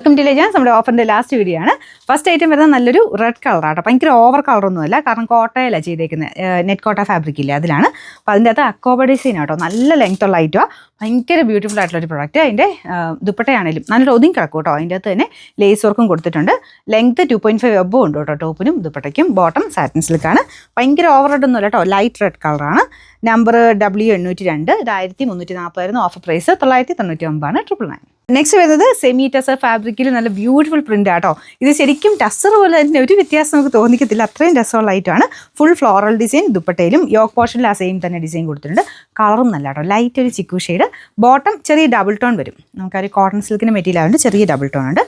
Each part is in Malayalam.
Welcome to legends. നമ്മുടെ ഓഫറിൻ്റെ ലാസ്റ്റ് വീഡിയോ ആണ്. ഫസ്റ്റ് ഐറ്റം വരുന്നത് നല്ലൊരു റെഡ് കളറാട്ടോ. ഭയങ്കര ഓവർ കളറൊന്നുമല്ല, കാരണം കോട്ടയല്ല ചെയ്തേക്കുന്നത്, നെറ്റ് കോട്ട ഫാബ്രിക് ഇല്ലേ അതിലാണ്. അപ്പോൾ അതിൻ്റെ അകത്ത് അക്കോബ ഡിസൈൻ ആട്ടോ, നല്ല ലെങ്ത് ഉള്ള ഐറ്റമാണ്, ഭയങ്കര ബ്യൂട്ടിഫുൾ ആയിട്ടുള്ളൊരു പ്രോഡക്റ്റ്. അതിൻ്റെ ദുപ്പട്ടയാണെങ്കിലും നല്ലൊരു ഒതുങ്ങി കിടക്കും കേട്ടോ. അതിൻ്റെ അകത്ത് തന്നെ ലേസ് വർക്കും കൊടുത്തിട്ടുണ്ട്. ലെങ്ത് 2.5 എബോ ഉണ്ട് കേട്ടോ ടോപ്പിനും ദുപ്പട്ടയ്ക്കും. ബോട്ടം സാറ്റിൻ സിൽക്കാണ്, ഭയങ്കര ഓവർ റെഡ് ഒന്നുമല്ല കേട്ടോ, ലൈറ്റ് റെഡ് കളറാണ്. നമ്പർ W802, ഇത് 1340 ഓഫർ പ്രൈസ് 999 999. നെക്സ്റ്റ് വരുന്നത് സെമി ടസർ ഫാബ്രിക്കിൽ നല്ല ബ്യൂട്ടിഫുൾ പ്രിന്റ് ആട്ടോ. ഇത് ശരിക്കും ടസർ പോലെ തന്നെ ഒരു വ്യത്യാസം നമുക്ക് തോന്നിക്കത്തില്ല, അത്രയും ടസറുള്ള ഐറ്റമാണ്. ഫുൾ ഫ്ലോറൽ ഡിസൈൻ ദുപ്പട്ടയിലും യോക്ക് പോർഷനിൽ ആ സെയിം തന്നെ ഡിസൈൻ കൊടുത്തിട്ടുണ്ട്. കളറും നല്ല കേട്ടോ, ലൈറ്റ് ഒരു ചിക്കു ഷെയ്ഡ്. ബോട്ടം ചെറിയ ഡബിൾ ടോൺ വരും, നമുക്കൊരു കോട്ടൺ സിൽക്കിൻ്റെ മെറ്റീരിയൽ ആയതുകൊണ്ട് ചെറിയ ഡബിൾ ടോൺ ഉണ്ട്.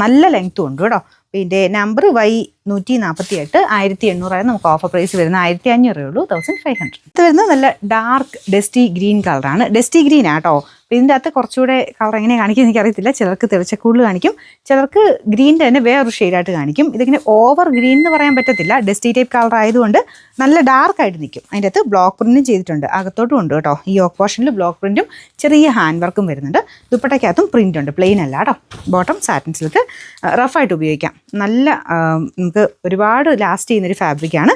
നല്ല ലെങ്ത്തും ഉണ്ട് കേട്ടോ. ഇതിൻ്റെ നമ്പർ Y148, 1800 നമുക്ക് ഓഫർ പ്രൈസ് വരുന്നത് 1500 ഉള്ളൂ, 1500. ഇത് വരുന്നത് നല്ല ഡാർക്ക് ഡസ്റ്റി ഗ്രീൻ കളറാണ്. ഡസ്റ്റി ഗ്രീൻ ആട്ടോ. അപ്പോൾ ഇതിൻ്റെ അകത്ത് കുറച്ചുകൂടെ കളർ എങ്ങനെ കാണിക്കും എനിക്കറിയത്തില്ല. ചിലർക്ക് തെളിച്ചക്കൂടുതൽ കാണിക്കും, ചിലർക്ക് ഗ്രീൻ്റെ തന്നെ വേറൊരു ഷെയ്ഡായിട്ട് കാണിക്കും. ഇതിങ്ങനെ ഓവർ ഗ്രീൻ എന്ന് പറയാൻ പറ്റത്തില്ല, ഡസ്റ്റി ടൈപ്പ് കളർ ആയതുകൊണ്ട് നല്ല ഡാർക്കായിട്ട് നിൽക്കും. അതിൻ്റെ അകത്ത് ബ്ലോക്ക് പ്രിൻറ്റും ചെയ്തിട്ടുണ്ട്, അകത്തോട്ടും ഉണ്ട് കേട്ടോ. ഈ യോക്ക് പോർഷനിൽ ബ്ലോക്ക് പ്രിൻറ്റും ചെറിയ ഹാൻഡ് വർക്കും വരുന്നുണ്ട്. ദുപ്പട്ടയ്ക്കകത്തും പ്രിൻ്റ് ഉണ്ട്, പ്ലെയിൻ അല്ല കേട്ടോ. ബോട്ടം സാറ്റിൻ സിൽക്ക്, റഫായിട്ട് ഉപയോഗിക്കാം. നല്ല നമുക്ക് ഒരുപാട് ലാസ്റ്റ് ചെയ്യുന്നൊരു ഫാബ്രിക്കാണ്.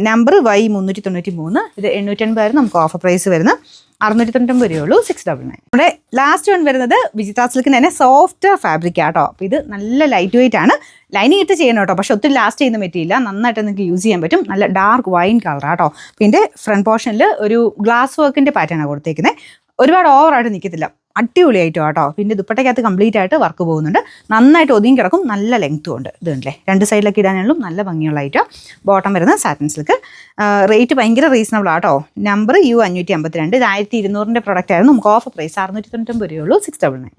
നമ്പർ Y393, ഇത് 880 നമുക്ക് ഓഫർ പ്രൈസ് വരുന്നത് 699 രൂപയുള്ളൂ, 699. നമ്മുടെ ലാസ്റ്റ് വൺ വരുന്നത് വിജിത്ര സിൽക്കിന് തന്നെ സോഫ്റ്റ് ഫാബ്രിക് ആട്ടോ. അപ്പോൾ ഇത് നല്ല ലൈറ്റ് വെയിറ്റ് ആണ്, ലൈനിങ് ഇട്ട് ചെയ്യണം കേട്ടോ. പക്ഷെ ഒത്തിരി ലാസ്റ്റ് ചെയ്യുന്ന മെറ്റീരിയൽ, നന്നായിട്ട് നിങ്ങൾക്ക് യൂസ് ചെയ്യാൻ പറ്റും. നല്ല ഡാർക്ക് വൈൻ കളർ ആട്ടോ. പിന്നെ ഫ്രണ്ട് പോർഷനിൽ ഒരു ഗ്ലാസ് വർക്കിൻ്റെ പാറ്റേണാണ് കൊടുത്തേക്കുന്നത്. ഒരുപാട് ഓവറായിട്ട് നിൽക്കത്തില്ല, അടിപൊളിയായിട്ടോ കേട്ടോ. പിന്നെ ദുപ്പട്ടയ്ക്കകത്ത് കംപ്ലീറ്റ് ആയിട്ട് വർക്ക് പോകുന്നുണ്ട്, നന്നായിട്ട് ഒതുങ്ങി കിടക്കും, നല്ല ലെങ്ത്തും ഉണ്ട്. ഇതുണ്ടല്ലേ, രണ്ട് സൈഡിലൊക്കെ ഇടാനുള്ള നല്ല ഭംഗിയുള്ള ഐറ്റം. ബോട്ടം വരുന്നത് സാറ്റിൻ സിൽക്ക്. റേറ്റ് ഭയങ്കര റീസണബിൾ ആട്ടോ. നമ്പർ U552, ഇത് 1200 പ്രൊഡക്റ്റ് ആയിരുന്നു, നമുക്ക് ഓഫർ പ്രൈസ് 699 രൂപയുള്ളൂ, 699.